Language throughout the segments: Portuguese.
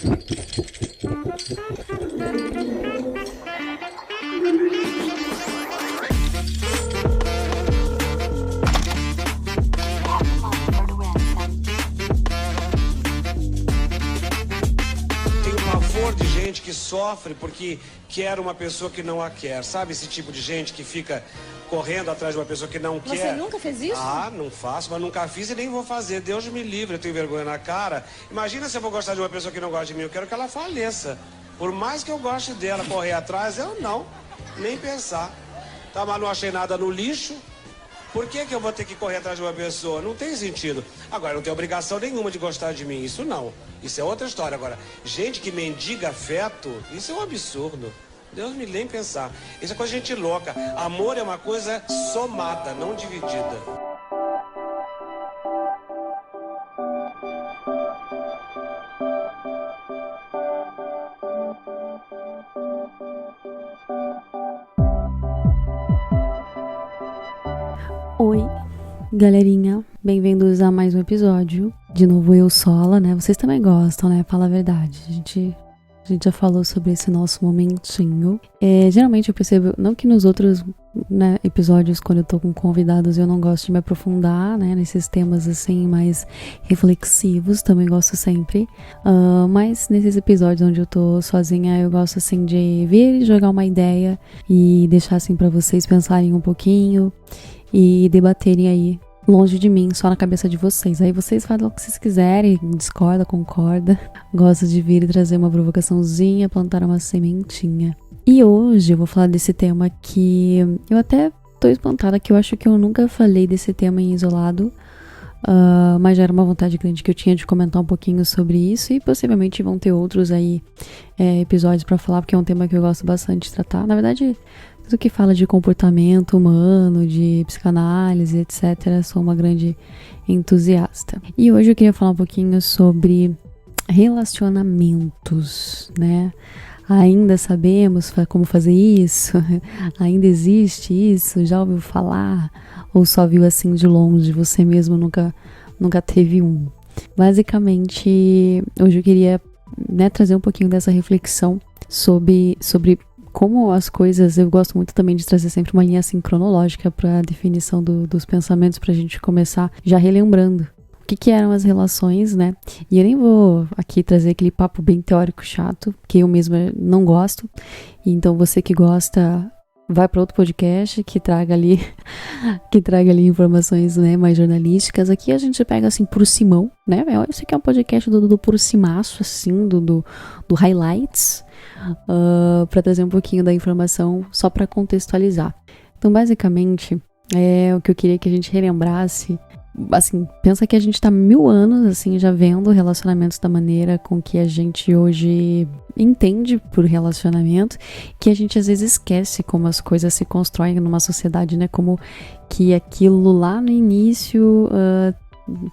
De gente que sofre porque quer uma pessoa que não a quer. Sabe esse tipo de gente que fica correndo atrás de uma pessoa que não quer? Você nunca fez isso? Ah, não faço, mas nunca fiz e nem vou fazer. Deus me livre, eu tenho vergonha na cara. Imagina se eu vou gostar de uma pessoa que não gosta de mim. Eu quero que ela faleça. Por mais que eu goste dela, correr atrás, eu não. Nem pensar. Tá, mas não achei nada no lixo. Por que eu vou ter que correr atrás de uma pessoa? Não tem sentido. Agora, não tem obrigação nenhuma de gostar de mim. Isso não. Isso é outra história. Agora, gente que mendiga afeto, isso é um absurdo. Deus me nem pensar. Isso é coisa de gente louca. Amor é uma coisa somada, não dividida. Oi, galerinha, bem-vindos a mais um episódio. De novo eu sola, né? Vocês também gostam, né? Fala a verdade. A gente já falou sobre esse nosso momentinho. Geralmente eu percebo, não que nos outros, né, episódios, quando eu tô com convidados, eu não gosto de me aprofundar, né, nesses temas assim mais reflexivos, também gosto sempre. Mas nesses episódios onde eu tô sozinha, eu gosto assim de vir e jogar uma ideia e deixar assim pra vocês pensarem um pouquinho e debaterem aí, longe de mim, só na cabeça de vocês. Aí vocês falam o que vocês quiserem, discorda, concorda. Gosto de vir e trazer uma provocaçãozinha, plantar uma sementinha. E hoje eu vou falar desse tema que eu até tô espantada, que eu acho que eu nunca falei desse tema em isolado. Mas já era uma vontade grande que eu tinha de comentar um pouquinho sobre isso, e possivelmente vão ter outros aí episódios pra falar, porque é um tema que eu gosto bastante de tratar. Na verdade, tudo que fala de comportamento humano, de psicanálise, etc., sou uma grande entusiasta. E hoje eu queria falar um pouquinho sobre relacionamentos, né? Ainda sabemos como fazer isso? Ainda existe isso? Já ouviu falar? Ou só viu assim de longe? Você mesmo nunca teve um? Basicamente, hoje eu queria, né, trazer um pouquinho dessa reflexão sobre como as coisas. Eu gosto muito também de trazer sempre uma linha assim cronológica para a definição dos pensamentos, para a gente começar já relembrando o que eram as relações, né? E eu nem vou aqui trazer aquele papo bem teórico chato, que eu mesma não gosto. Então você que gosta, vai para outro podcast que traga ali informações, né, mais jornalísticas. Aqui a gente pega assim por cimão, né? Esse aqui é um podcast do por cimaço, assim, do highlights, para trazer um pouquinho da informação só para contextualizar. Então, basicamente, o que eu queria que a gente relembrasse. Assim, pensa que a gente tá 1000 anos, assim, já vendo relacionamentos da maneira com que a gente hoje entende por relacionamento, que a gente às vezes esquece como as coisas se constroem numa sociedade, né? Como que aquilo lá no início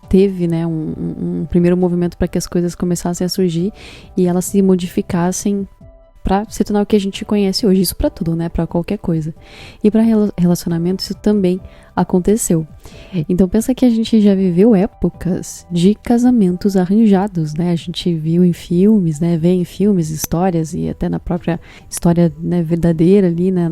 teve, né, um primeiro movimento para que as coisas começassem a surgir e elas se modificassem para se tornar o que a gente conhece hoje. Isso para tudo, né? Para qualquer coisa. E para relacionamento isso também aconteceu. Então pensa que a gente já viveu épocas de casamentos arranjados, né? A gente viu em filmes, né? Vê em filmes, histórias e até na própria história, né, verdadeira ali, né?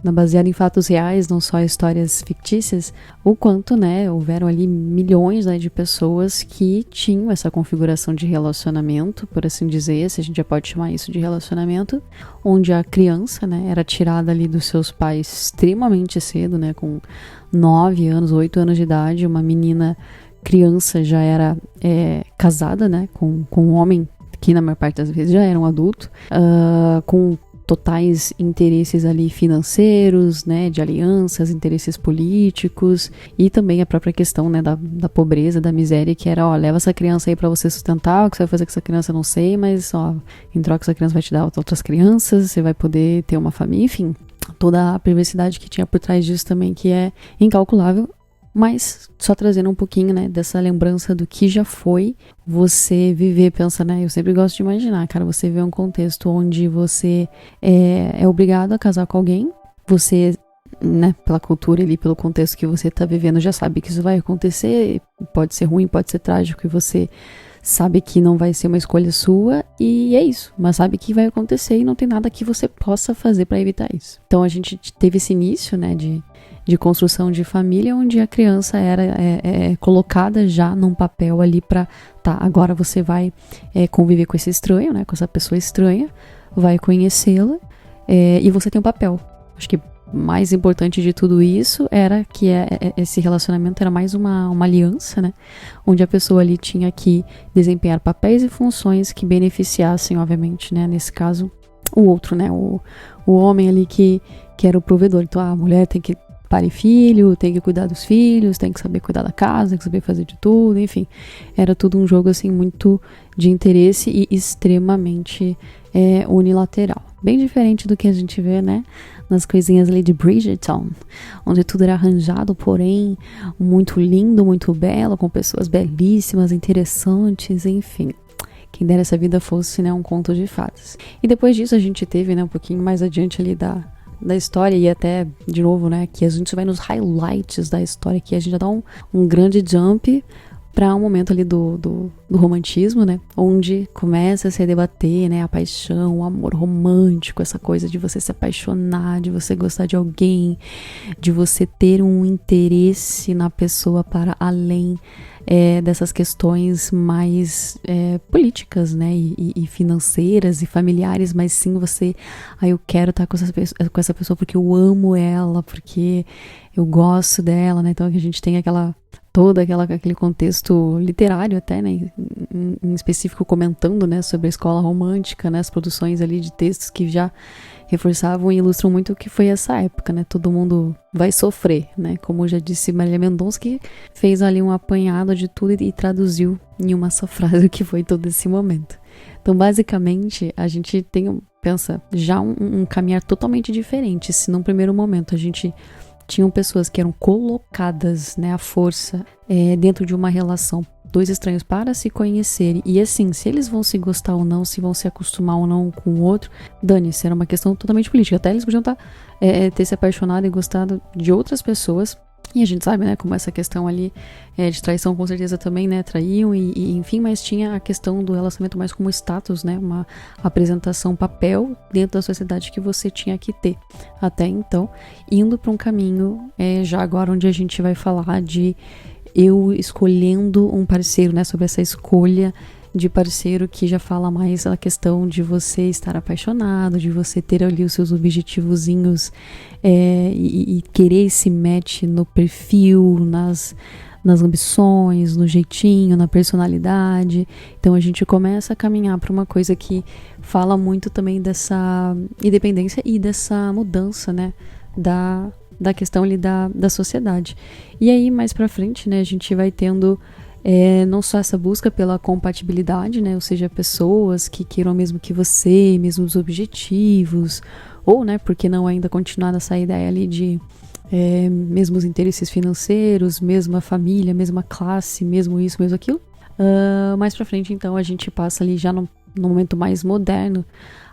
Baseada em fatos reais, não só histórias fictícias, o quanto, né, houveram ali milhões, né, de pessoas que tinham essa configuração de relacionamento, por assim dizer, se a gente já pode chamar isso de relacionamento, onde a criança, né, era tirada ali dos seus pais extremamente cedo, né, com 9 anos, 8 anos de idade. Uma menina criança já era casada, né, com um homem que na maior parte das vezes já era um adulto, com totais interesses ali financeiros, né, de alianças, interesses políticos, e também a própria questão, né, da pobreza, da miséria, que era, leva essa criança aí pra você sustentar, o que você vai fazer com essa criança eu não sei, mas, em troca essa criança vai te dar outras crianças, você vai poder ter uma família, enfim, toda a perversidade que tinha por trás disso também, que é incalculável. Mas só trazendo um pouquinho, né, dessa lembrança do que já foi você viver, pensa, né, eu sempre gosto de imaginar, cara, você vê um contexto onde você é obrigado a casar com alguém, você, né, pela cultura ali, pelo contexto que você tá vivendo, já sabe que isso vai acontecer, pode ser ruim, pode ser trágico, e você sabe que não vai ser uma escolha sua, e é isso, mas sabe que vai acontecer e não tem nada que você possa fazer para evitar isso. Então a gente teve esse início, né, de construção de família, onde a criança era colocada já num papel ali para, tá, agora você vai conviver com esse estranho, né, com essa pessoa estranha, vai conhecê-la, e você tem um papel. Acho que mais importante de tudo isso era que esse relacionamento era mais uma aliança, né? Onde a pessoa ali tinha que desempenhar papéis e funções que beneficiassem, obviamente, né? Nesse caso, o outro, né? O homem ali que era o provedor. Então, a mulher tem que parir filho, tem que cuidar dos filhos, tem que saber cuidar da casa, tem que saber fazer de tudo, enfim. Era tudo um jogo, assim, muito de interesse e extremamente unilateral. Bem diferente do que a gente vê, né? Nas coisinhas ali de Bridgerton, onde tudo era arranjado, porém muito lindo, muito belo, com pessoas belíssimas, interessantes, enfim. Quem dera essa vida fosse, né, um conto de fadas. E depois disso a gente teve, né, um pouquinho mais adiante ali da história, e até, de novo, né, que a gente vai nos highlights da história, que a gente já dá um grande jump para um momento ali do romantismo, né, onde começa a se debater, né, a paixão, o amor romântico, essa coisa de você se apaixonar, de você gostar de alguém, de você ter um interesse na pessoa para além dessas questões mais políticas, né, e financeiras e familiares, mas sim você, eu quero estar com essa pessoa porque eu amo ela, porque eu gosto dela, né, então que a gente tem aquele contexto literário até, né, em específico comentando, né, sobre a escola romântica, né, as produções ali de textos que já reforçavam e ilustram muito o que foi essa época, né, todo mundo vai sofrer, né, como já disse Marília Mendonça, que fez ali um apanhado de tudo e traduziu em uma só frase o que foi todo esse momento. Então, basicamente, a gente pensa, já um caminhar totalmente diferente, se num primeiro momento a gente tinham pessoas que eram colocadas, né, à força dentro de uma relação, dois estranhos para se conhecerem, e assim, se eles vão se gostar ou não, se vão se acostumar ou não com o outro, dane-se, era uma questão totalmente política. Até eles podiam ter se apaixonado e gostado de outras pessoas, e a gente sabe, né, como essa questão ali de traição com certeza também, né, traíam e enfim, mas tinha a questão do relacionamento mais como status, né, uma apresentação, papel dentro da sociedade que você tinha que ter até então, indo para um caminho já agora onde a gente vai falar de eu escolhendo um parceiro, né, sobre essa escolha de parceiro, que já fala mais a questão de você estar apaixonado, de você ter ali os seus objetivozinhos e querer esse match no perfil, nas ambições, no jeitinho, na personalidade. Então a gente começa a caminhar para uma coisa que fala muito também dessa independência e dessa mudança, né, da questão ali da sociedade. E aí mais pra frente, né, a gente vai tendo não só essa busca pela compatibilidade, né, ou seja, pessoas que queiram mesmo que você, mesmos objetivos, ou, né, porque não ainda continuar nessa ideia ali de mesmos interesses financeiros, mesma família, mesma classe, mesmo isso, mesmo aquilo. Mais pra frente, então, a gente passa ali já no momento mais moderno,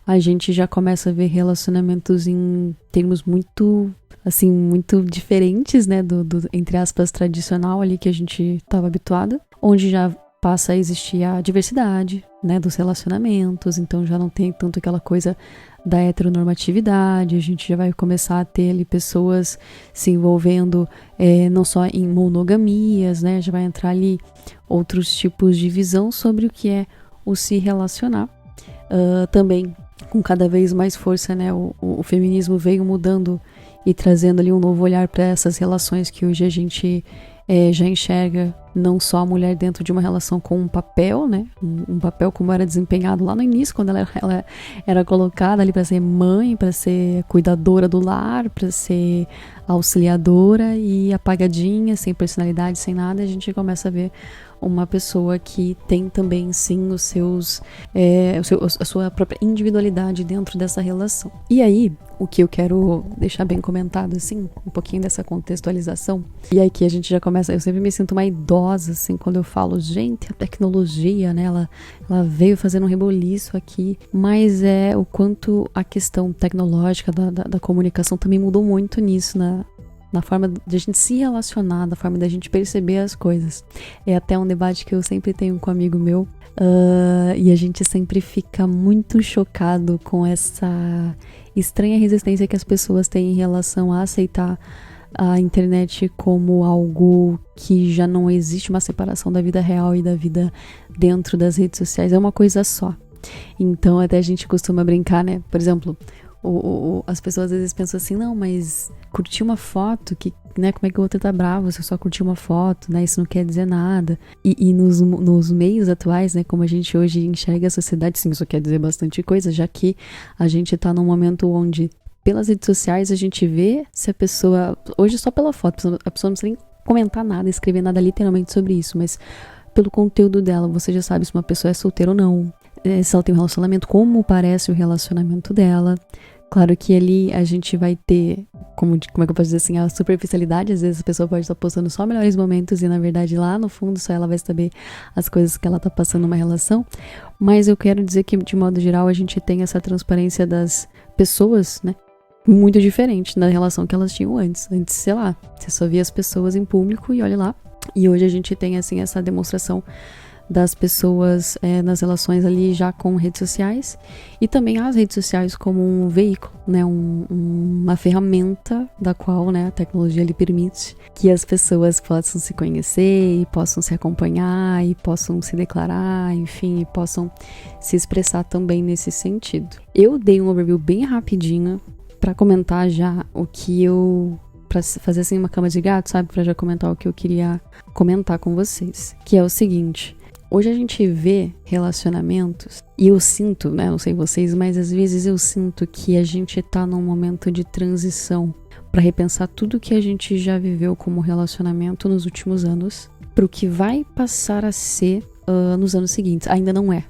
a gente já começa a ver relacionamentos em termos muito diferentes, né, do entre aspas, tradicional ali que a gente estava habituado, onde já passa a existir a diversidade, né, dos relacionamentos, então já não tem tanto aquela coisa da heteronormatividade, a gente já vai começar a ter ali pessoas se envolvendo não só em monogamias, né, já vai entrar ali outros tipos de visão sobre o que é o se relacionar. Também com cada vez mais força, né, o feminismo veio mudando e trazendo ali um novo olhar para essas relações que hoje a gente já enxerga não só a mulher dentro de uma relação com um papel, né, um papel como era desempenhado lá no início, quando ela era colocada ali para ser mãe, para ser cuidadora do lar, para ser auxiliadora e apagadinha, sem personalidade, sem nada. A gente começa a ver uma pessoa que tem também, sim, a sua própria individualidade dentro dessa relação. E aí, o que eu quero deixar bem comentado, assim, um pouquinho dessa contextualização, e aí que a gente já começa, eu sempre me sinto uma idosa, assim, quando eu falo, gente, a tecnologia, né, ela veio fazendo um reboliço aqui, mas o quanto a questão tecnológica da comunicação também mudou muito nisso, na forma de a gente se relacionar, da forma de a gente perceber as coisas. É até um debate que eu sempre tenho com um amigo meu, e a gente sempre fica muito chocado com essa estranha resistência que as pessoas têm em relação a aceitar a internet como algo que já não existe uma separação da vida real e da vida dentro das redes sociais, é uma coisa só. Então até a gente costuma brincar, né? Por exemplo, as pessoas às vezes pensam assim, não, mas curtir uma foto, né, como é que o outro tá bravo se eu só curtir uma foto, né, isso não quer dizer nada. E nos meios atuais, né, como a gente hoje enxerga a sociedade, sim, isso quer dizer bastante coisa, já que a gente tá num momento onde pelas redes sociais a gente vê se a pessoa, hoje só pela foto, a pessoa não precisa nem comentar nada, escrever nada literalmente sobre isso, mas pelo conteúdo dela, você já sabe se uma pessoa é solteira ou não, se ela tem um relacionamento, como parece o relacionamento dela. Claro que ali a gente vai ter, como é que eu posso dizer assim, a superficialidade, às vezes a pessoa pode estar postando só melhores momentos e na verdade lá no fundo só ela vai saber as coisas que ela tá passando numa relação, mas eu quero dizer que de modo geral a gente tem essa transparência das pessoas, né, muito diferente da relação que elas tinham antes. Antes, sei lá, você só via as pessoas em público e olha lá, e hoje a gente tem assim essa demonstração das pessoas nas relações ali já com redes sociais e também as redes sociais como um veículo, né, uma ferramenta da qual, né, a tecnologia lhe permite que as pessoas possam se conhecer e possam se acompanhar e possam se declarar, enfim, e possam se expressar também nesse sentido. Eu dei um overview bem rapidinho para comentar já o que eu, para fazer assim uma cama de gato, sabe, para já comentar o que eu queria comentar com vocês, que é o seguinte. Hoje a gente vê relacionamentos, e eu sinto, né, não sei vocês, mas às vezes eu sinto que a gente tá num momento de transição para repensar tudo que a gente já viveu como relacionamento nos últimos anos, pro que vai passar a ser nos anos seguintes. Ainda não é,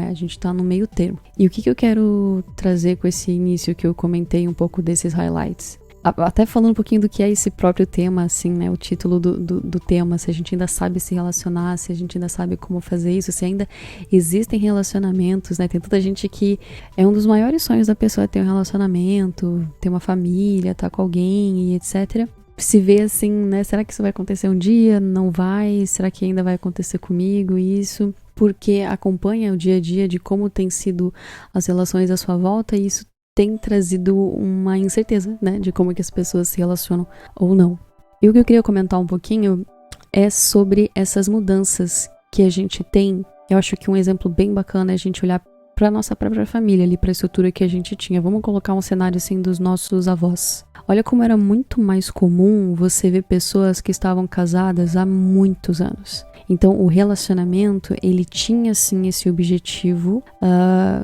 a gente tá no meio termo. E o que eu quero trazer com esse início que eu comentei um pouco desses highlights? Até falando um pouquinho do que é esse próprio tema, assim, né, o título do tema, se a gente ainda sabe se relacionar, se a gente ainda sabe como fazer isso, se ainda existem relacionamentos, né, tem tanta gente que é um dos maiores sonhos da pessoa ter um relacionamento, ter uma família, estar com alguém e etc. Se vê assim, né, será que isso vai acontecer um dia? Não vai? Será que ainda vai acontecer comigo isso? Porque acompanha o dia a dia de como tem sido as relações à sua volta e isso tem trazido uma incerteza, né, de como é que as pessoas se relacionam ou não. E o que eu queria comentar um pouquinho é sobre essas mudanças que a gente tem. Eu acho que um exemplo bem bacana é a gente olhar para nossa própria família, ali para a estrutura que a gente tinha. Vamos colocar um cenário assim dos nossos avós. Olha como era muito mais comum você ver pessoas que estavam casadas há muitos anos. Então, o relacionamento, ele tinha, sim, esse objetivo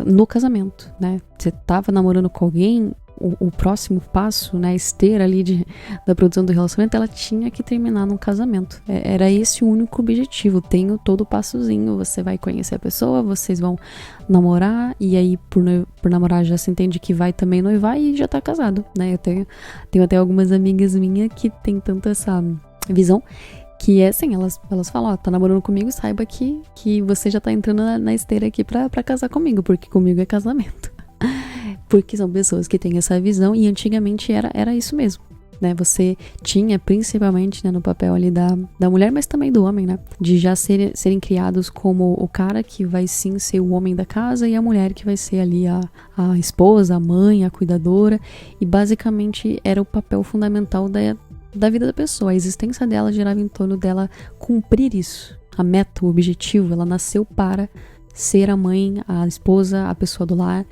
no casamento, né? Você tava namorando com alguém, o próximo passo, né, a esteira ali da produção do relacionamento, ela tinha que terminar num casamento. Era esse o único objetivo. Tem todo o passozinho, você vai conhecer a pessoa, vocês vão namorar, e aí por namorar já se entende que vai também noivar e já tá casado, né? Eu tenho até algumas amigas minhas que tem tanto essa visão, que é assim, elas falam, ó, tá namorando comigo, saiba que você já tá entrando na esteira aqui pra casar comigo, porque comigo é casamento. Porque são pessoas que têm essa visão, e antigamente era isso mesmo, né? Você tinha, principalmente, né, no papel ali da mulher, mas também do homem, né? De já serem criados como o cara que vai sim ser o homem da casa e a mulher que vai ser ali a esposa, a mãe, a cuidadora. E basicamente era o papel fundamental da vida da pessoa. A existência dela girava em torno dela cumprir isso. A meta, o objetivo, ela nasceu para ser a mãe, a esposa, a pessoa do lar,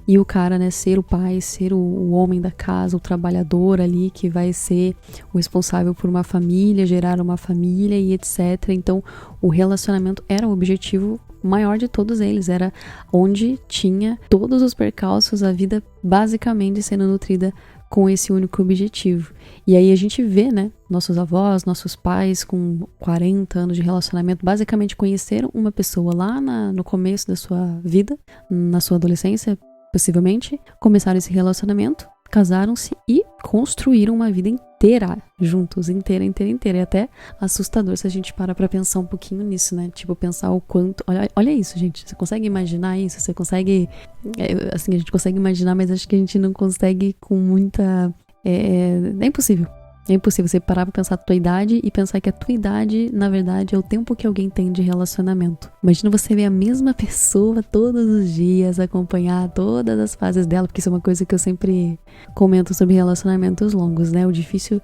e o cara, né, ser o pai, ser o homem da casa, o trabalhador ali que vai ser o responsável por uma família, gerar uma família e etc. Então, o relacionamento era o objetivo maior de todos eles, era onde tinha todos os percalços, a vida basicamente sendo nutrida com esse único objetivo. E aí a gente vê, né, nossos avós, nossos pais com 40 anos de relacionamento, basicamente conheceram uma pessoa lá no começo da sua vida, na sua adolescência, possivelmente, começaram esse relacionamento, casaram-se e construíram uma vida inteira juntos, inteira. É até assustador se a gente para pra pensar um pouquinho nisso, né? Tipo, pensar o quanto... Olha isso, gente. Você consegue imaginar isso? Você consegue... assim, a gente consegue imaginar, mas acho que a gente não consegue com muita... É impossível. É impossível você parar pra pensar a tua idade e pensar que a tua idade, na verdade, é o tempo que alguém tem de relacionamento. Imagina você ver a mesma pessoa todos os dias, acompanhar todas as fases dela, porque isso é uma coisa que eu sempre comento sobre relacionamentos longos, né? O difícil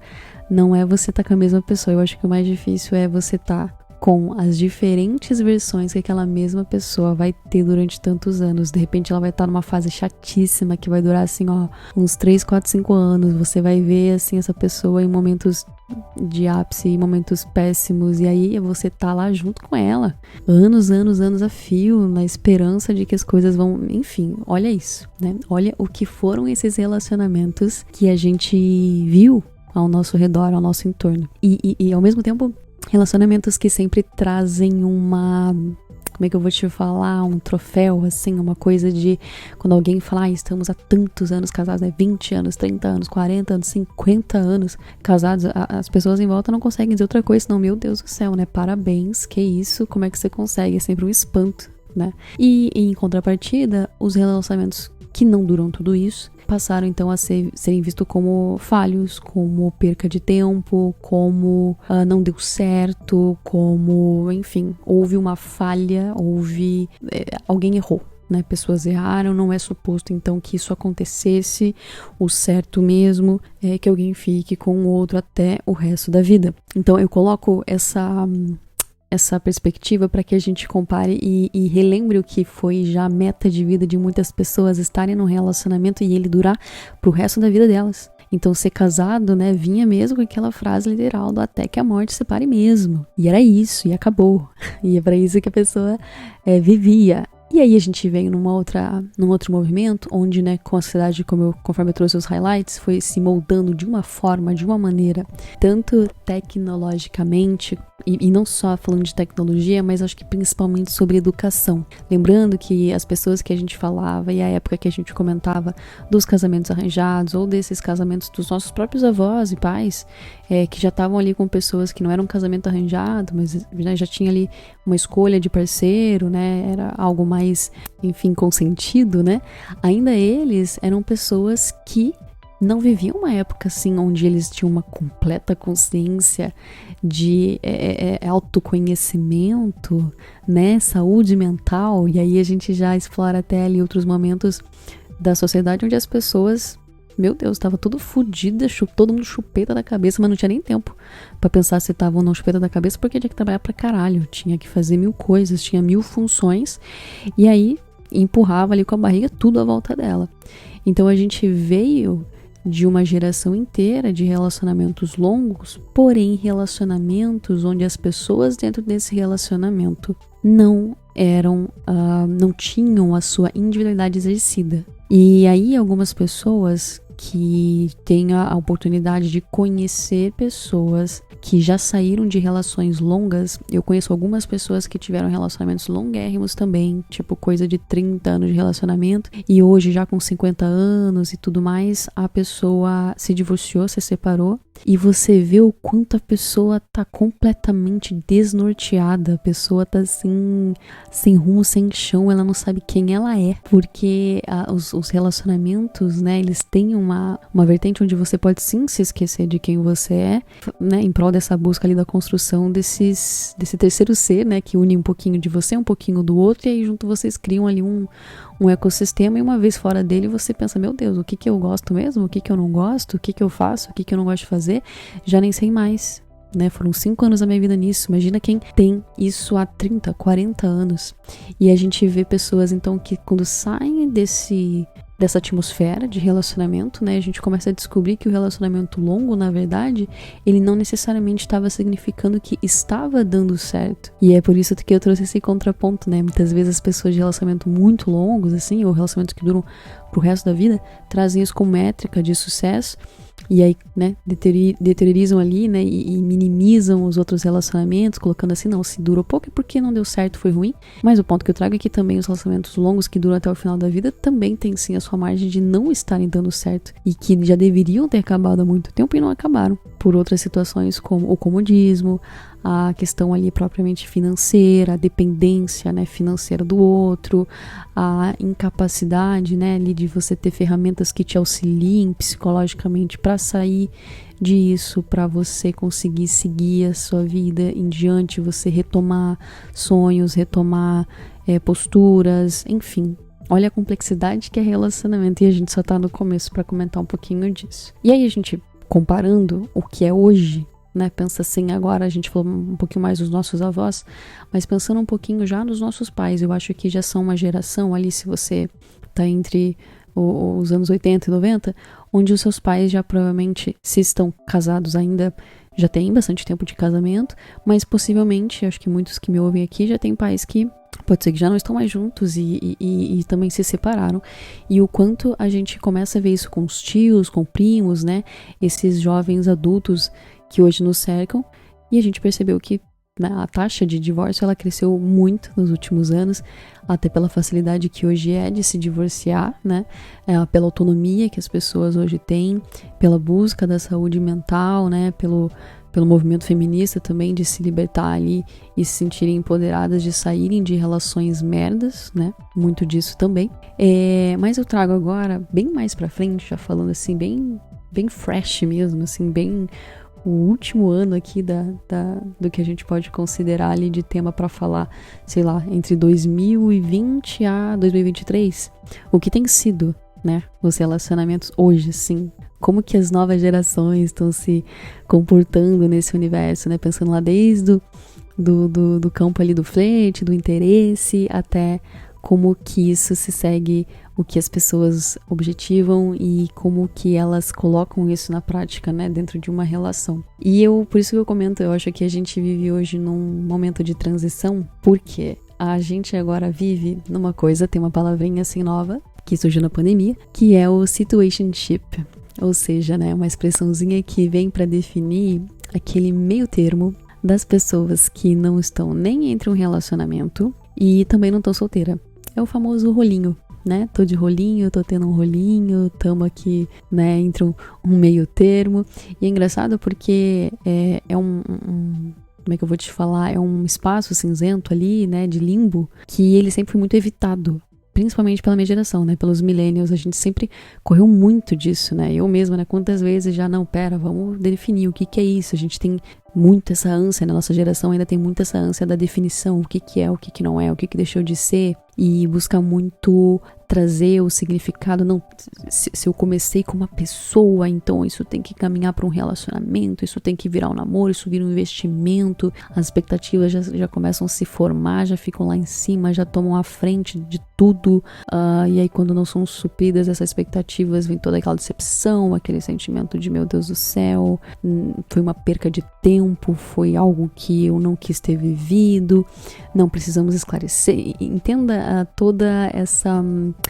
não é você estar com a mesma pessoa, eu acho que o mais difícil é você estar com as diferentes versões que aquela mesma pessoa vai ter durante tantos anos. De repente ela vai estar numa fase chatíssima que vai durar assim, uns 3, 4, 5 anos. Você vai ver assim essa pessoa em momentos de ápice, em momentos péssimos, e aí você tá lá junto com ela, anos a fio, na esperança de que as coisas vão, enfim, olha isso, né? Olha o que foram esses relacionamentos que a gente viu ao nosso redor, ao nosso entorno. E ao mesmo tempo, relacionamentos que sempre trazem uma... Como é que eu vou te falar? Um troféu, assim, uma coisa de... Quando alguém fala, estamos há tantos anos casados, 20 anos, 30 anos, 40 anos, 50 anos casados, as pessoas em volta não conseguem dizer outra coisa, senão, meu Deus do céu, né? Parabéns, que isso, como é que você consegue? É sempre um espanto, né? E em contrapartida, os relacionamentos que não duram tudo isso, passaram então a serem vistos como falhos, como perca de tempo, como não deu certo, como, enfim, houve uma falha, alguém errou, né? Pessoas erraram, não é suposto então que isso acontecesse. O certo mesmo é que alguém fique com o outro até o resto da vida. Então eu coloco essa perspectiva para que a gente compare e relembre o que foi já a meta de vida de muitas pessoas estarem num relacionamento e ele durar pro resto da vida delas. Então ser casado, né, vinha mesmo com aquela frase literal do até que a morte separe mesmo. E era isso, e acabou. E é para isso que a pessoa vivia. E aí a gente veio num outro movimento, onde, né, com a sociedade, conforme eu trouxe os highlights, foi se moldando de uma forma, de uma maneira, tanto tecnologicamente, e não só falando de tecnologia, mas acho que principalmente sobre educação. Lembrando que as pessoas que a gente falava e a época que a gente comentava dos casamentos arranjados, ou desses casamentos dos nossos próprios avós e pais, que já estavam ali com pessoas que não eram um casamento arranjado, mas, né, já tinha ali uma escolha de parceiro, né, era algo mais, enfim, consentido, né, ainda eles eram pessoas que não viviam uma época assim onde eles tinham uma completa consciência de autoconhecimento, né, saúde mental, e aí a gente já explora até ali outros momentos da sociedade onde as pessoas, meu Deus, tava tudo fodida, todo mundo chupeta da cabeça, mas não tinha nem tempo pra pensar se tava ou não chupeta da cabeça, porque tinha que trabalhar pra caralho, tinha que fazer 1000 coisas, tinha 1000 funções, e aí empurrava ali com a barriga tudo à volta dela. Então a gente veio de uma geração inteira de relacionamentos longos, porém relacionamentos onde as pessoas dentro desse relacionamento não tinham a sua individualidade exercida. E aí algumas pessoas que têm a oportunidade de conhecer pessoas que já saíram de relações longas. Eu conheço algumas pessoas que tiveram relacionamentos longuérrimos também, tipo coisa de 30 anos de relacionamento, e hoje já com 50 anos e tudo mais, a pessoa se divorciou, se separou, e você vê o quanto a pessoa tá completamente desnorteada, a pessoa tá assim, sem rumo, sem chão, ela não sabe quem ela é, porque os relacionamentos, né, eles têm uma vertente onde você pode sim se esquecer de quem você é, né, em prol dessa busca ali da construção desse terceiro ser, né, que une um pouquinho de você, um pouquinho do outro, e aí junto vocês criam ali um ecossistema, e uma vez fora dele você pensa, meu Deus, o que eu gosto mesmo, o que eu não gosto, o que eu faço, o que eu não gosto de fazer, já nem sei mais, né, foram 5 anos da minha vida nisso. Imagina quem tem isso há 30, 40 anos, e a gente vê pessoas então que quando saem dessa atmosfera de relacionamento, né, a gente começa a descobrir que o relacionamento longo, na verdade, ele não necessariamente estava significando que estava dando certo. E é por isso que eu trouxe esse contraponto, né? Muitas vezes as pessoas de relacionamento muito longos, assim, ou relacionamentos que duram pro resto da vida, trazem isso como métrica de sucesso, e aí, né, deteriorizam ali, né, e minimizam os outros relacionamentos, colocando assim, não, se durou pouco é porque não deu certo, foi ruim. Mas o ponto que eu trago é que também os relacionamentos longos que duram até o final da vida também tem sim a sua margem de não estarem dando certo, e que já deveriam ter acabado há muito tempo e não acabaram, por outras situações como o comodismo, a questão ali propriamente financeira, a dependência, né, financeira do outro, a incapacidade, né, ali de você ter ferramentas que te auxiliem psicologicamente para sair disso para você conseguir seguir a sua vida em diante, você retomar sonhos, retomar posturas, enfim. Olha a complexidade que é relacionamento, e a gente só tá no começo para comentar um pouquinho disso. E aí a gente, comparando o que é hoje, né, pensa assim, agora a gente falou um pouquinho mais dos nossos avós, mas pensando um pouquinho já nos nossos pais, eu acho que já são uma geração ali, se você tá entre os anos 80 e 90, onde os seus pais já provavelmente, se estão casados ainda, já têm bastante tempo de casamento, mas possivelmente, acho que muitos que me ouvem aqui já têm pais que pode ser que já não estão mais juntos e também se separaram. E o quanto a gente começa a ver isso com os tios, com primos, né? Esses jovens adultos que hoje nos cercam. E a gente percebeu que, né, a taxa de divórcio ela cresceu muito nos últimos anos, até pela facilidade que hoje é de se divorciar, né? Pela autonomia que as pessoas hoje têm, pela busca da saúde mental, né? Pelo movimento feminista também, de se libertar ali e se sentirem empoderadas, de saírem de relações merdas, né? Muito disso também. Mas eu trago agora, bem mais pra frente, já falando assim, bem fresh mesmo, assim, bem o último ano aqui do que a gente pode considerar ali de tema pra falar, sei lá, entre 2020 a 2023. O que tem sido, né, os relacionamentos hoje, sim. Como que as novas gerações estão se comportando nesse universo, né? Pensando lá desde do campo ali do flerte, do interesse, até como que isso se segue, o que as pessoas objetivam e como que elas colocam isso na prática, né? Dentro de uma relação. E por isso que eu comento, eu acho que a gente vive hoje num momento de transição, porque a gente agora vive numa coisa, tem uma palavrinha assim nova, que surgiu na pandemia, que é o situationship. Ou seja, né, uma expressãozinha que vem para definir aquele meio termo das pessoas que não estão nem entre um relacionamento e também não estão solteira. É o famoso rolinho, né? Tô de rolinho, tô tendo um rolinho, tamo aqui, né, entre um meio termo. E é engraçado porque como é que eu vou te falar? É um espaço cinzento ali, né, de limbo, que ele sempre foi muito evitado. Principalmente pela minha geração, né, pelos millennials, a gente sempre correu muito disso, né, eu mesma, né, quantas vezes já, não, pera, vamos definir o que é isso, a gente tem muito essa ânsia, né, nossa geração ainda tem muito essa ânsia da definição, o que é, o que não é, o que deixou de ser, e busca muito trazer o significado, não, se eu comecei com uma pessoa, então isso tem que caminhar para um relacionamento, isso tem que virar um namoro, isso vira um investimento, as expectativas já começam a se formar, já ficam lá em cima, já tomam a frente de tudo, e aí quando não são supridas essas expectativas, vem toda aquela decepção, aquele sentimento de meu Deus do céu, foi uma perca de tempo, foi algo que eu não quis ter vivido, não precisamos esclarecer, entenda toda essa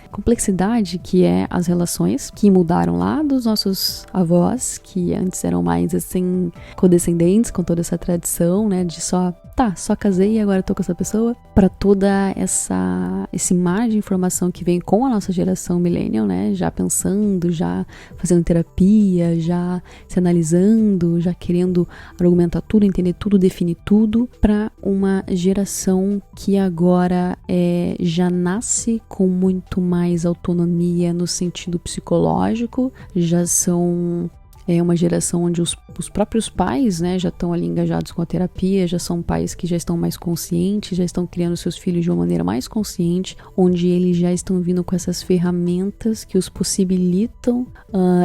complexidade que é as relações que mudaram lá dos nossos avós, que antes eram mais assim codescendentes, com toda essa tradição, né, de só casei e agora tô com essa pessoa, para toda esse mar de informação que vem com a nossa geração millennial, né, já pensando, já fazendo terapia, já se analisando, já querendo argumentar tudo, entender tudo, definir tudo, para uma geração que agora já nasce com muito mais autonomia no sentido psicológico, já são uma geração onde os próprios pais, né, já estão ali engajados com a terapia, já são pais que já estão mais conscientes, já estão criando seus filhos de uma maneira mais consciente, onde eles já estão vindo com essas ferramentas que os possibilitam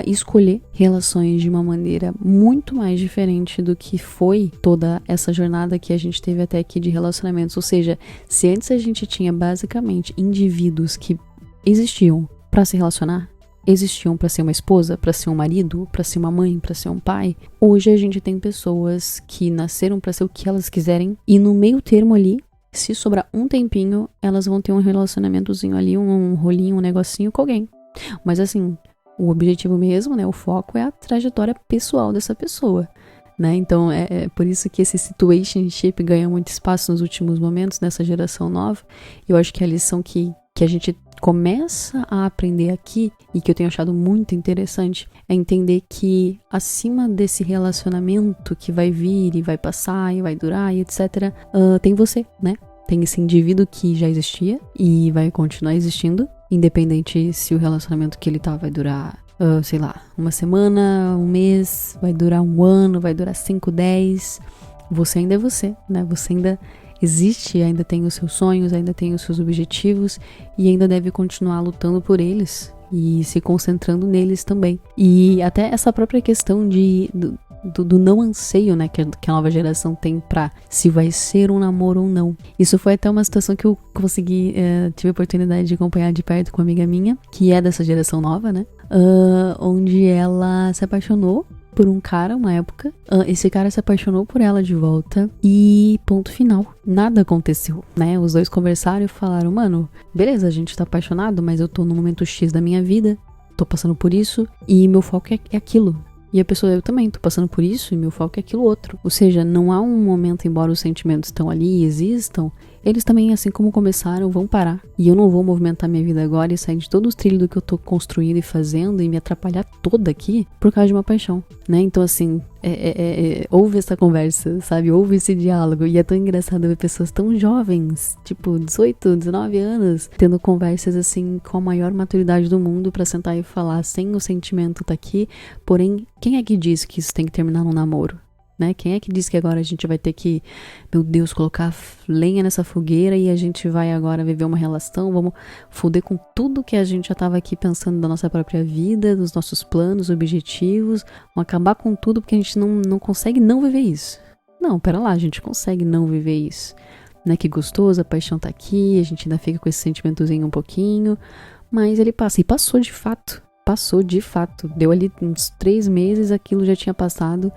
escolher relações de uma maneira muito mais diferente do que foi toda essa jornada que a gente teve até aqui de relacionamentos. Ou seja, se antes a gente tinha basicamente indivíduos que existiam para se relacionar, existiam para ser uma esposa, para ser um marido, para ser uma mãe, para ser um pai. Hoje a gente tem pessoas que nasceram para ser o que elas quiserem e no meio termo ali, se sobrar um tempinho, elas vão ter um relacionamentozinho ali, um rolinho, um negocinho com alguém. Mas assim, o objetivo mesmo, né, o foco é a trajetória pessoal dessa pessoa, né? Então é por isso que esse situationship ganha muito espaço nos últimos momentos nessa geração nova. Eu acho que a lição que a gente começa a aprender aqui, e que eu tenho achado muito interessante, é entender que acima desse relacionamento que vai vir e vai passar e vai durar e etc, tem você, né? Tem esse indivíduo que já existia e vai continuar existindo, independente se o relacionamento que ele tá vai durar sei lá, uma semana, um mês, vai durar um ano, vai durar 5, 10. Você ainda é você, né? Você ainda existe, ainda tem os seus sonhos, ainda tem os seus objetivos e ainda deve continuar lutando por eles e se concentrando neles também. E até essa própria questão do não anseio, né, que a nova geração tem pra se vai ser um namoro ou não. Isso foi até uma situação que eu consegui, tive a oportunidade de acompanhar de perto com uma amiga minha, que é dessa geração nova, né, onde ela se apaixonou por um cara, uma época, esse cara se apaixonou por ela de volta e ponto final, nada aconteceu, né, os dois conversaram e falaram, mano, beleza, a gente tá apaixonado, mas eu tô no momento X da minha vida, tô passando por isso e meu foco é aquilo. E a pessoa, eu também tô passando por isso e meu foco é aquilo outro. Ou seja, não há um momento, embora os sentimentos estão ali e existam, eles também, assim como começaram, vão parar. E eu não vou movimentar minha vida agora e sair de todos os trilhos do que eu tô construindo e fazendo e me atrapalhar toda aqui por causa de uma paixão, né? Então, assim, houve essa conversa, sabe? Houve esse diálogo. E é tão engraçado ver pessoas tão jovens, tipo 18, 19 anos, tendo conversas, assim, com a maior maturidade do mundo pra sentar e falar sem o sentimento tá aqui. Porém, quem é que diz que isso tem que terminar num namoro? Né? Quem é que diz que agora a gente vai ter que, meu Deus, colocar lenha nessa fogueira e a gente vai agora viver uma relação, vamos foder com tudo que a gente já estava aqui pensando da nossa própria vida, dos nossos planos, objetivos, vamos acabar com tudo porque a gente não consegue não viver isso. Não, pera lá, a gente consegue não viver isso. Né? Que gostoso, a paixão tá aqui, a gente ainda fica com esse sentimentozinho um pouquinho, mas ele passa, e passou de fato. Deu ali uns 3 meses, aquilo já tinha passado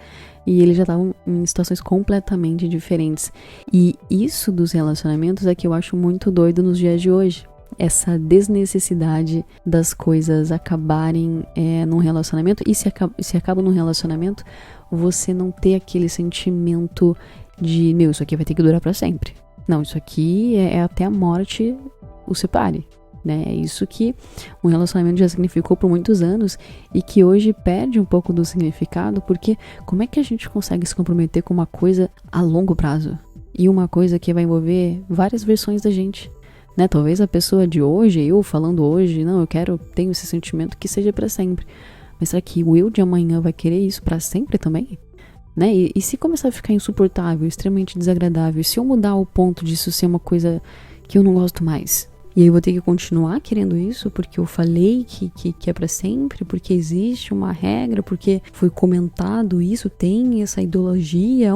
e eles já estavam em situações completamente diferentes. E isso dos relacionamentos é que eu acho muito doido nos dias de hoje. Essa desnecessidade das coisas acabarem num relacionamento e se acaba num relacionamento, você não ter aquele sentimento de, meu, isso aqui vai ter que durar pra sempre. Não, isso aqui é até a morte o separe. Né? É isso que um relacionamento já significou por muitos anos e que hoje perde um pouco do significado, porque como é que a gente consegue se comprometer com uma coisa a longo prazo? E uma coisa que vai envolver várias versões da gente, né? Talvez a pessoa de hoje, eu falando hoje, não, tenho esse sentimento que seja pra sempre. Mas será que o eu de amanhã vai querer isso pra sempre também? Né? E se começar a ficar insuportável, extremamente desagradável, se eu mudar o ponto disso ser uma coisa que eu não gosto mais? E aí eu vou ter que continuar querendo isso porque eu falei que é pra sempre, porque existe uma regra, porque foi comentado isso, tem essa ideologia,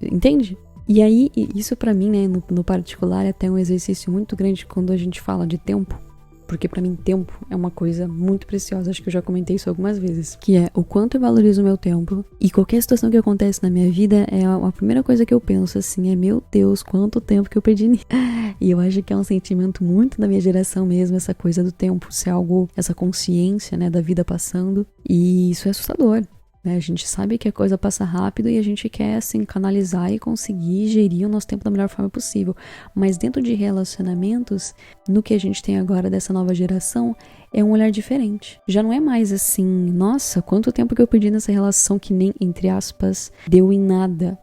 entende? E aí, isso pra mim, né, no particular, é até um exercício muito grande quando a gente fala de tempo. Porque pra mim tempo é uma coisa muito preciosa, acho que eu já comentei isso algumas vezes, que é o quanto eu valorizo o meu tempo e qualquer situação que acontece na minha vida é a primeira coisa que eu penso assim, meu Deus, quanto tempo que eu perdi nisso. E eu acho que é um sentimento muito da minha geração mesmo, essa coisa do tempo ser algo, essa consciência, né, da vida passando, e isso é assustador. Né? A gente sabe que a coisa passa rápido e a gente quer, assim, canalizar e conseguir gerir o nosso tempo da melhor forma possível. Mas dentro de relacionamentos, no que a gente tem agora dessa nova geração, é um olhar diferente. Já não é mais assim, nossa, quanto tempo que eu perdi nessa relação que nem, entre aspas, deu em nada.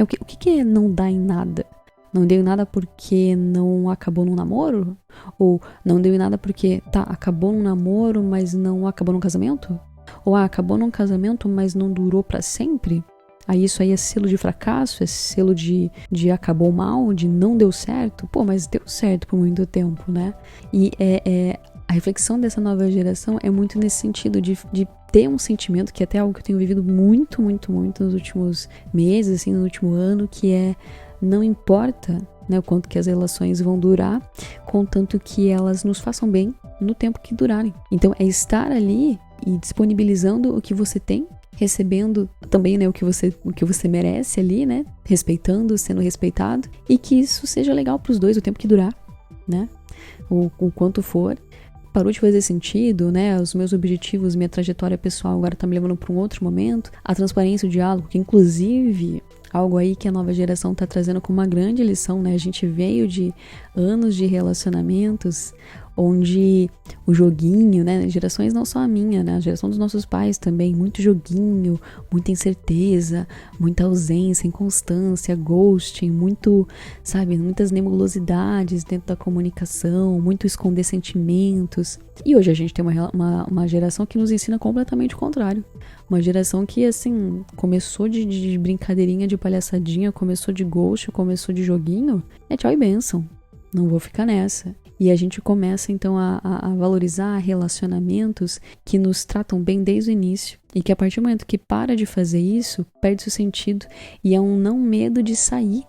O que é não dar em nada? Não deu em nada porque não acabou num namoro? Ou não deu em nada porque, acabou num namoro, mas não acabou num casamento? Ou acabou num casamento, mas não durou pra sempre? Aí isso aí é selo de fracasso, é selo de acabou mal, de não deu certo? Pô, mas deu certo por muito tempo, né? E a reflexão dessa nova geração é muito nesse sentido de ter um sentimento, que é até algo que eu tenho vivido muito, muito, muito nos últimos meses, assim, no último ano, que é não importa, né, o quanto que as relações vão durar, contanto que elas nos façam bem no tempo que durarem. Então é estar ali e disponibilizando o que você tem, recebendo também, né, o que você merece ali, né, respeitando, sendo respeitado, e que isso seja legal pros dois o tempo que durar, né, o quanto for. Parou de fazer sentido, né, os meus objetivos, minha trajetória pessoal agora tá me levando para um outro momento, a transparência, o diálogo, que inclusive algo aí que a nova geração tá trazendo como uma grande lição, né, a gente veio de anos de relacionamentos onde o joguinho, né, gerações não só a minha, né, a geração dos nossos pais também, muito joguinho, muita incerteza, muita ausência, inconstância, ghosting, muito, sabe, muitas nebulosidades dentro da comunicação, muito esconder sentimentos. E hoje a gente tem uma geração que nos ensina completamente o contrário. Uma geração que, assim, começou de brincadeirinha, de palhaçadinha, começou de ghost, começou de joguinho, é tchau e bênção. Não vou ficar nessa. E a gente começa, então, a valorizar relacionamentos que nos tratam bem desde o início. E que a partir do momento que para de fazer isso, perde-se o sentido. E é um não medo de sair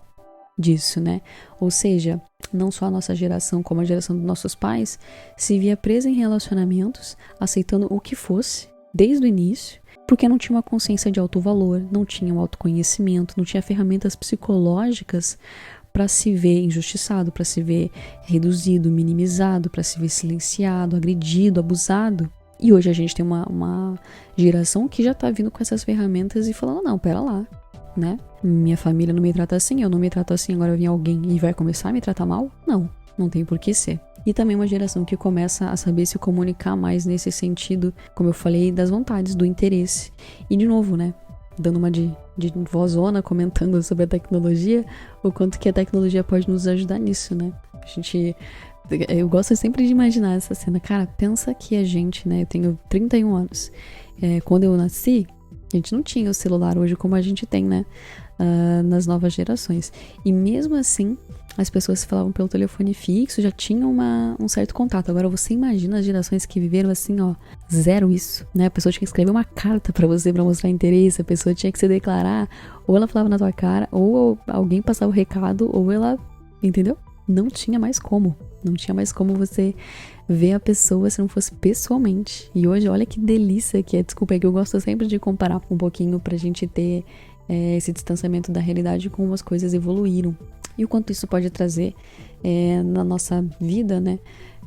disso, né? Ou seja, não só a nossa geração, como a geração dos nossos pais, se via presa em relacionamentos, aceitando o que fosse, desde o início, porque não tinha uma consciência de autovalor, não tinha um autoconhecimento, não tinha ferramentas psicológicas para se ver injustiçado, para se ver reduzido, minimizado, para se ver silenciado, agredido, abusado. E hoje a gente tem uma geração que já tá vindo com essas ferramentas e falando, não, pera lá, né? Minha família não me trata assim, eu não me trato assim, agora vem alguém e vai começar a me tratar mal? Não tem por que ser. E também uma geração que começa a saber se comunicar mais nesse sentido, como eu falei, das vontades, do interesse. E de novo, né, dando uma de vozona, comentando sobre a tecnologia, o quanto que a tecnologia pode nos ajudar nisso, né? Eu gosto sempre de imaginar essa cena. Cara, pensa que a gente, né, eu tenho 31 anos. Quando eu nasci, a gente não tinha o celular hoje como a gente tem, né, nas novas gerações. E mesmo assim, as pessoas se falavam pelo telefone fixo, já tinham um certo contato. Agora você imagina as gerações que viveram assim, ó, zero isso, né? A pessoa tinha que escrever uma carta pra você pra mostrar interesse, a pessoa tinha que se declarar, ou ela falava na tua cara, ou alguém passava o recado, ou ela, entendeu? Não tinha mais como você ver a pessoa se não fosse pessoalmente. E hoje, olha que delícia que é. Desculpa, é que eu gosto sempre de comparar um pouquinho pra gente ter esse distanciamento da realidade, como as coisas evoluíram. E o quanto isso pode trazer na nossa vida, né?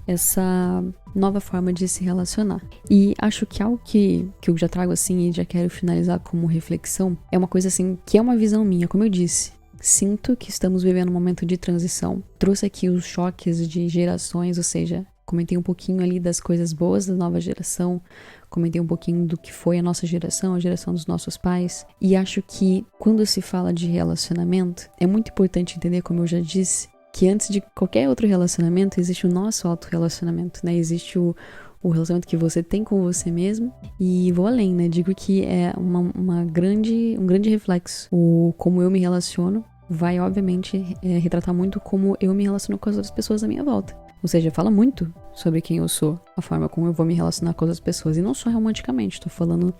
Essa nova forma de se relacionar. E acho que algo que eu já trago assim e já quero finalizar como reflexão é uma coisa assim, que é uma visão minha, como eu disse. Sinto que estamos vivendo um momento de transição. Trouxe aqui os choques de gerações, ou seja, comentei um pouquinho ali das coisas boas da nova geração, comentei um pouquinho do que foi a nossa geração, a geração dos nossos pais. E acho que quando se fala de relacionamento, é muito importante entender, como eu já disse, que antes de qualquer outro relacionamento, existe o nosso autorrelacionamento, né? Existe o relacionamento que você tem com você mesmo. E vou além, né? Digo que é um grande reflexo. Como eu me relaciono vai, obviamente, retratar muito como eu me relaciono com as outras pessoas à minha volta. Ou seja, fala muito sobre quem eu sou, a forma como eu vou me relacionar com outras pessoas. E não só romanticamente, estou falando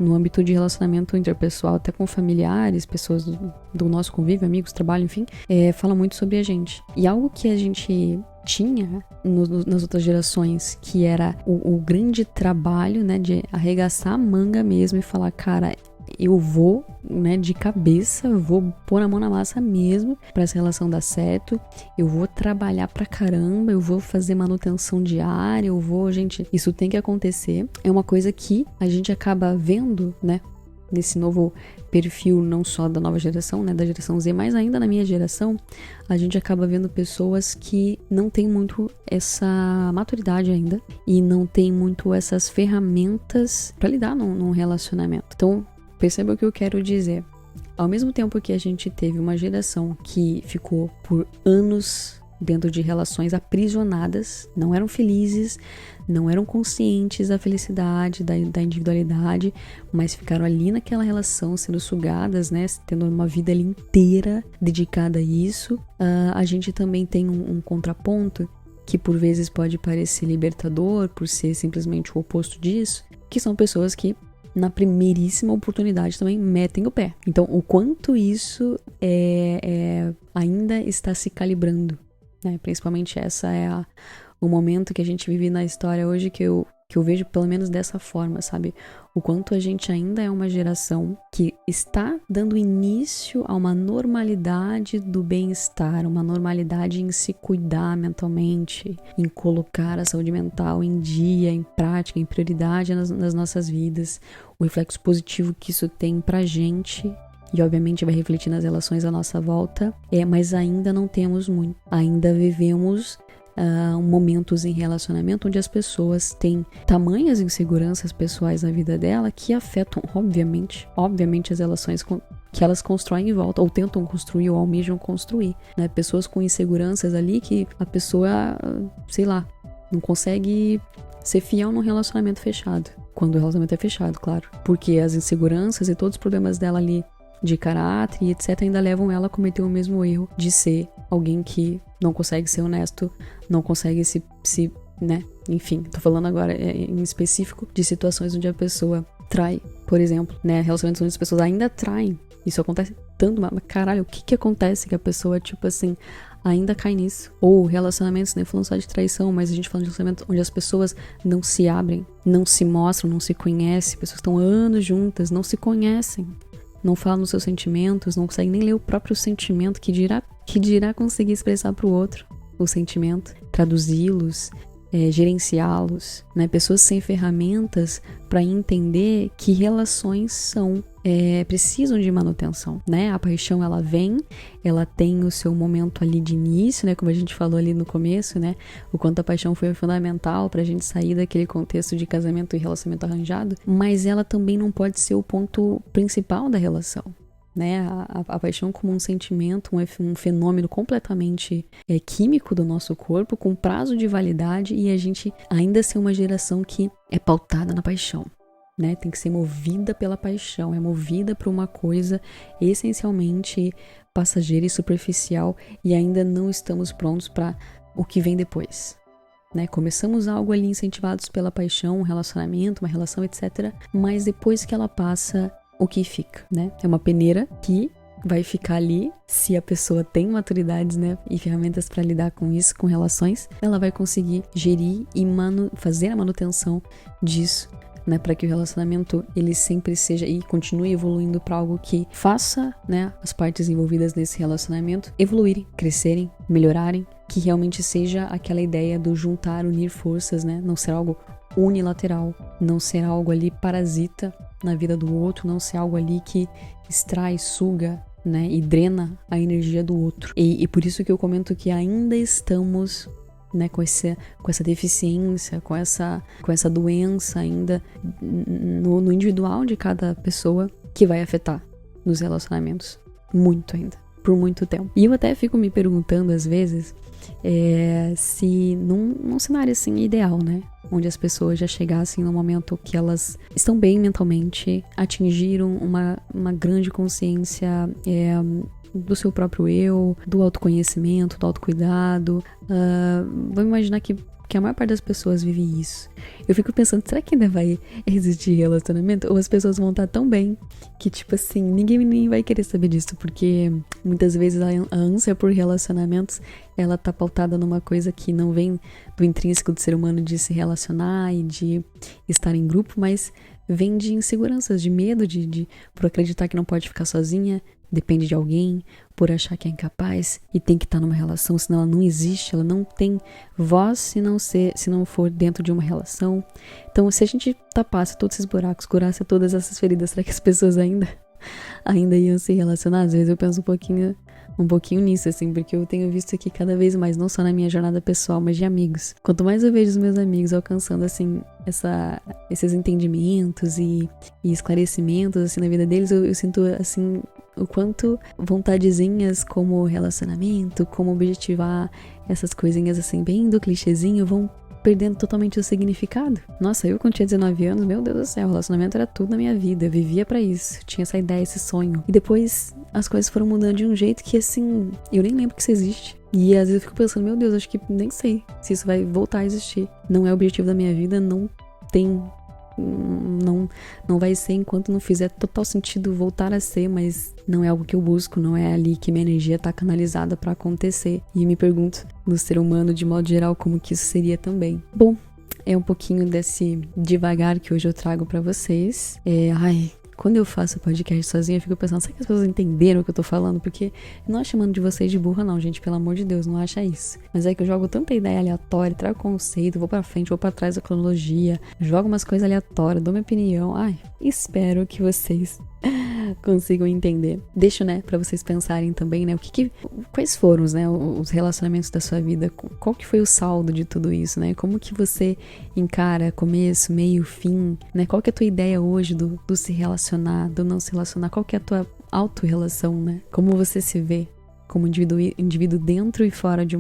no âmbito de relacionamento interpessoal, até com familiares, pessoas do nosso convívio, amigos, trabalho, enfim. Fala muito sobre a gente. E algo que a gente tinha nas outras gerações, que era o grande trabalho, né, de arregaçar a manga mesmo e falar, cara, eu vou, né, de cabeça, vou pôr a mão na massa mesmo pra essa relação dar certo, eu vou trabalhar pra caramba, eu vou fazer manutenção diária, gente, isso tem que acontecer. É uma coisa que a gente acaba vendo, né, nesse novo perfil, não só da nova geração, né, da geração Z, mas ainda na minha geração, a gente acaba vendo pessoas que não têm muito essa maturidade ainda e não têm muito essas ferramentas pra lidar num relacionamento. Então, perceba o que eu quero dizer. Ao mesmo tempo que a gente teve uma geração que ficou por anos dentro de relações aprisionadas, não eram felizes, não eram conscientes da felicidade, da individualidade, mas ficaram ali naquela relação sendo sugadas, né, tendo uma vida ali inteira dedicada a isso. A gente também tem um contraponto que por vezes pode parecer libertador, por ser simplesmente o oposto disso, que são pessoas que na primeiríssima oportunidade também metem o pé. Então, o quanto isso ainda está se calibrando, né? Principalmente essa é o momento que a gente vive na história hoje que eu vejo pelo menos dessa forma, sabe? O quanto a gente ainda é uma geração que está dando início a uma normalidade do bem-estar, uma normalidade em se cuidar mentalmente, em colocar a saúde mental em dia, em prática, em prioridade nas nossas vidas, o reflexo positivo que isso tem pra gente. E obviamente vai refletir nas relações à nossa volta, mas ainda não temos muito. Ainda vivemos momentos em relacionamento onde as pessoas têm tamanhas inseguranças pessoais na vida dela que afetam, obviamente as relações que elas constroem em volta, ou tentam construir, ou almejam construir, né? Pessoas com inseguranças ali que a pessoa, sei lá, não consegue ser fiel num relacionamento fechado. Quando o relacionamento é fechado, claro. Porque as inseguranças e todos os problemas dela ali de caráter e etc. ainda levam ela a cometer o mesmo erro de ser alguém que não consegue ser honesto, não consegue se né? Enfim, tô falando agora em específico de situações onde a pessoa trai, por exemplo, né? Relacionamentos onde as pessoas ainda traem. Isso acontece tanto, mas caralho, o que acontece que a pessoa, tipo assim, ainda cai nisso? Ou relacionamentos, né? Falando só de traição, mas a gente falando de relacionamentos onde as pessoas não se abrem, não se mostram, não se conhecem, pessoas estão anos juntas, não se conhecem, não falam dos seus sentimentos, não conseguem nem ler o próprio sentimento, que dirá conseguir expressar pro outro o sentimento, traduzi-los, gerenciá-los, né? Pessoas sem ferramentas para entender que relações precisam de manutenção, né? A paixão, ela vem, ela tem o seu momento ali de início, né? Como a gente falou ali no começo, né? O quanto a paixão foi fundamental pra gente sair daquele contexto de casamento e relacionamento arranjado, mas ela também não pode ser o ponto principal da relação, né? A paixão como um sentimento, um fenômeno completamente químico do nosso corpo, com prazo de validade, e a gente ainda ser uma geração que é pautada na paixão, né? Tem que ser movida pela paixão, é movida por uma coisa essencialmente passageira e superficial, e ainda não estamos prontos para o que vem depois, né? Começamos algo ali incentivados pela paixão, um relacionamento, uma relação, etc. Mas depois que ela passa, o que fica, né? É uma peneira que vai ficar ali, se a pessoa tem maturidades, né, e ferramentas para lidar com isso, com relações, ela vai conseguir gerir e fazer a manutenção disso, né, para que o relacionamento ele sempre seja e continue evoluindo para algo que faça, né, as partes envolvidas nesse relacionamento evoluírem, crescerem, melhorarem, que realmente seja aquela ideia do juntar, unir forças, né, não ser algo unilateral, não ser algo ali parasita na vida do outro, não ser algo ali que extrai, suga, né, e drena a energia do outro. E por isso que eu comento que ainda estamos, né, com essa deficiência, com essa doença ainda no individual de cada pessoa, que vai afetar nos relacionamentos muito ainda, por muito tempo. E eu até fico me perguntando às vezes se num cenário assim ideal, né, onde as pessoas já chegassem no momento que elas estão bem mentalmente, atingiram uma grande consciência do seu próprio eu, do autoconhecimento, do autocuidado. Vamos imaginar que a maior parte das pessoas vive isso. Eu fico pensando, será que ainda vai existir relacionamento? Ou as pessoas vão estar tão bem que, tipo assim, ninguém vai querer saber disso, porque muitas vezes a ânsia por relacionamentos, ela tá pautada numa coisa que não vem do intrínseco do ser humano de se relacionar e de estar em grupo, mas vem de inseguranças, de medo, por acreditar que não pode ficar sozinha, depende de alguém, por achar que é incapaz e tem que estar numa relação, senão ela não existe, ela não tem voz se não for dentro de uma relação. Então, se a gente tapasse todos esses buracos, curasse todas essas feridas, será que as pessoas ainda iam se relacionar? Às vezes eu penso um pouquinho nisso, assim, porque eu tenho visto aqui cada vez mais, não só na minha jornada pessoal, mas de amigos. Quanto mais eu vejo os meus amigos alcançando, assim, esses entendimentos e esclarecimentos, assim, na vida deles, eu sinto, assim, o quanto vontadezinhas como relacionamento, como objetivar essas coisinhas, assim, bem do clichêzinho, vão perdendo totalmente o significado. Nossa, eu quando tinha 19 anos, meu Deus do céu, o relacionamento era tudo na minha vida, eu vivia pra isso, tinha essa ideia, esse sonho. E depois as coisas foram mudando de um jeito que, assim, eu nem lembro que isso existe. E às vezes eu fico pensando, meu Deus, acho que nem sei se isso vai voltar a existir. Não é o objetivo da minha vida, não vai ser enquanto não fizer total sentido voltar a ser, mas não é algo que eu busco, não é ali que minha energia tá canalizada pra acontecer. E me pergunto, no ser humano de modo geral, como que isso seria também. Bom, é um pouquinho desse devagar que hoje eu trago pra vocês. Quando eu faço podcast sozinha, eu fico pensando, será que as pessoas entenderam o que eu tô falando? Porque não é chamando de vocês de burra não, gente, pelo amor de Deus, não acha isso. Mas é que eu jogo tanta ideia aleatória, trago conceito, vou pra frente, vou pra trás da cronologia, jogo umas coisas aleatórias, dou minha opinião. Espero que vocês consigam entender. Deixo, né, pra vocês pensarem também, né, quais foram, né, os relacionamentos da sua vida, qual que foi o saldo de tudo isso, né, como que você encara começo, meio, fim, né, qual que é a tua ideia hoje do se relacionar, do não se relacionar, qual que é a tua autorrelação, né, como você se vê como indivíduo dentro e fora de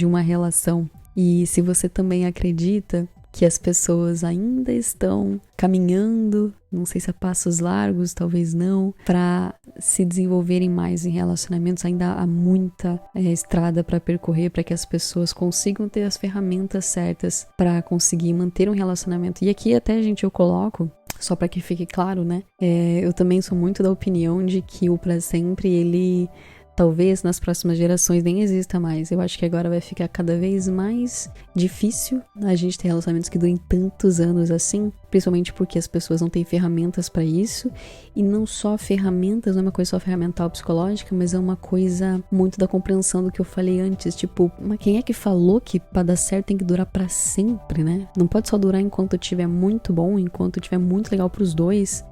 uma relação. E se você também acredita que as pessoas ainda estão caminhando, não sei se a passos largos, talvez não, para se desenvolverem mais em relacionamentos, ainda há muita estrada para percorrer para que as pessoas consigam ter as ferramentas certas para conseguir manter um relacionamento. E aqui até, gente, eu coloco, só para que fique claro, né? Eu também sou muito da opinião de que o pra sempre, ele talvez nas próximas gerações nem exista mais. Eu acho que agora vai ficar cada vez mais difícil a gente ter relacionamentos que durem tantos anos assim, principalmente porque as pessoas não têm ferramentas pra isso, e não só ferramentas, não é uma coisa só ferramental psicológica, mas é uma coisa muito da compreensão do que eu falei antes, tipo, mas quem é que falou que pra dar certo tem que durar pra sempre, né? Não pode só durar enquanto tiver muito bom, enquanto tiver muito legal pros dois.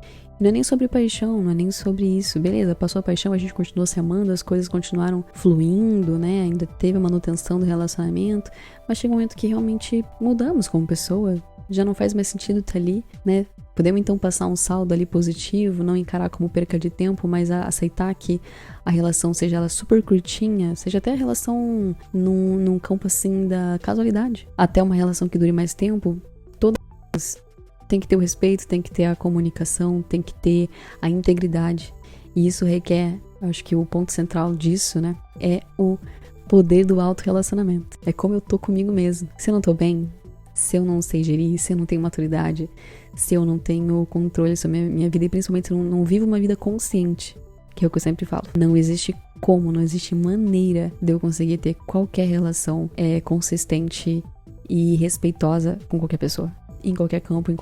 Não é nem sobre paixão, não é nem sobre isso. Beleza, passou a paixão, a gente continuou se amando, as coisas continuaram fluindo, né? Ainda teve a manutenção do relacionamento, mas chega um momento que realmente mudamos como pessoa. Já não faz mais sentido estar ali, né? Podemos então passar um saldo ali positivo, não encarar como perca de tempo, mas aceitar que a relação, seja ela super curtinha, seja até a relação num campo assim da casualidade, até uma relação que dure mais tempo, todas tem que ter o respeito, tem que ter a comunicação, tem que ter a integridade. E isso requer, acho que o ponto central disso, né, é o poder do autorrelacionamento. É como eu tô comigo mesmo. Se eu não tô bem, se eu não sei gerir, se eu não tenho maturidade, se eu não tenho controle sobre a minha vida e principalmente se eu não vivo uma vida consciente, que é o que eu sempre falo. Não existe não existe maneira de eu conseguir ter qualquer relação consistente e respeitosa com qualquer pessoa. Em qualquer campo, em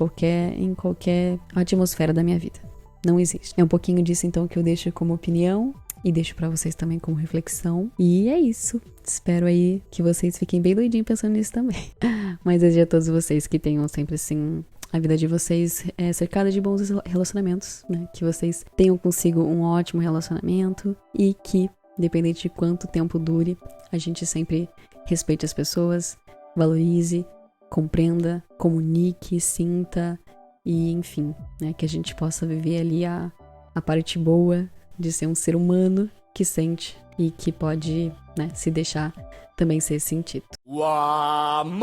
qualquer atmosfera da minha vida. Não existe. É um pouquinho disso, então, que eu deixo como opinião e deixo pra vocês também como reflexão. E é isso. Espero aí que vocês fiquem bem doidinhos pensando nisso também. Mas desejo a todos vocês que tenham sempre, assim, a vida de vocês cercada de bons relacionamentos, né? Que vocês tenham consigo um ótimo relacionamento e que, independente de quanto tempo dure, a gente sempre respeite as pessoas, valorize, compreenda, comunique, sinta e, enfim, né, que a gente possa viver ali a parte boa de ser um ser humano que sente e que pode, né, se deixar também ser sentido. O amor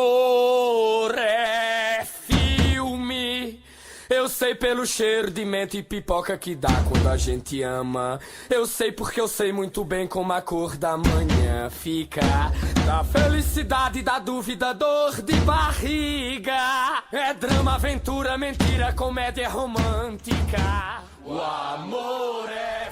é filme. Eu sei pelo cheiro de menta e pipoca que dá quando a gente ama. Eu sei porque eu sei muito bem como a cor da manhã fica. Da felicidade, da dúvida, dor de barriga. É drama, aventura, mentira, comédia romântica. O amor é